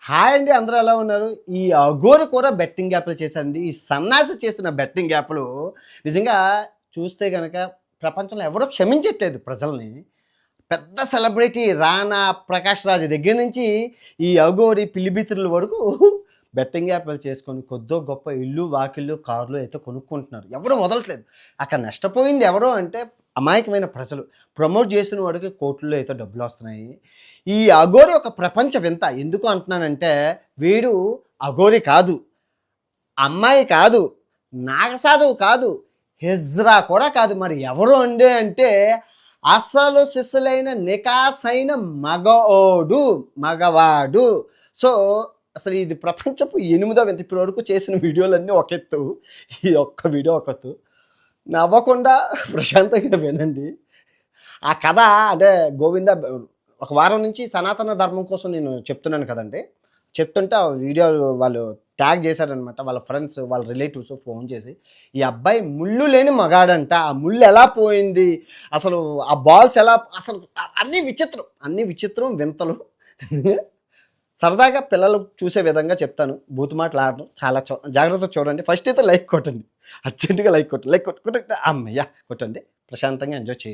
Hi అండి, అందరూ ఎలా ఉన్నారు? ఈ అఘోరి కూడా బెట్టింగ్ యాప్లు చేశారండి. ఈ సన్నాసి చేసిన బెట్టింగ్ యాప్లు నిజంగా చూస్తే గనక ప్రపంచంలో ఎవరూ క్షమించట్లేదు ప్రజల్ని. పెద్ద సెలబ్రిటీ రానా, ప్రకాష్ రాజ్ దగ్గర నుంచి ఈ అఘోరి, పిల్లిబిత్రుల వరకు బెట్టింగ్ యాప్లు చేసుకొని కొద్దో గొప్ప ఇల్లు, వాకిళ్ళు, కార్లు అయితే కొనుక్కుంటున్నారు. ఎవరు వదలట్లేదు. అక్కడ నష్టపోయింది ఎవరు అంటే అమాయకమైన ప్రజలు. ప్రమోట్ చేసిన వాడికి కోట్లలో అయితే డబ్బులొస్తున్నాయి. ఈ అఘోరి ఒక ప్రపంచ వింత. ఎందుకు అంటున్నానంటే వీడు అఘోరి కాదు, అమ్మాయి కాదు, నాగసాధువు కాదు, హిజ్రా కూడా కాదు. మరి ఎవరు అండి అంటే అసలు సిసలైన నికాసైన మగవాడు. సో అసలు ఇది ప్రపంచపు 8వ వింత. ఇప్పటి వరకు చేసిన వీడియోలన్నీ ఒక ఎత్తు, ఈ ఒక్క వీడియో ఒక ఎత్తు. నవ్వకుండా ప్రశాంతంగా వినండి. ఆ కథ అంటే గోవింద ఒక వారం నుంచి సనాతన ధర్మం కోసం నేను చెప్తున్నాను కదండి. చెప్తుంటే ఆ వీడియో వాళ్ళు ట్యాగ్ చేశారనమాట. వాళ్ళ ఫ్రెండ్స్, వాళ్ళ రిలేటివ్స్ ఫోన్ చేసి, ఈ అబ్బాయి ముళ్ళు లేని మగాడంట, ఆ ముళ్ళు ఎలా పోయింది, అసలు ఆ బాల్స్ ఎలా, అసలు అన్నీ విచిత్రం వింతలు. సరదాగా పిల్లలు చూసే విధంగా చెప్తాను. బూతు మాటలు ఆడడం చాలా జాగ్రత్తగా చూడండి. ఫస్ట్ అయితే లైక్ కొట్టండి, అర్జెంటుగా లైక్ కొట్టండి. అమ్మయ్య కొట్టండి, ప్రశాంతంగా ఎంజాయ్ చేయండి.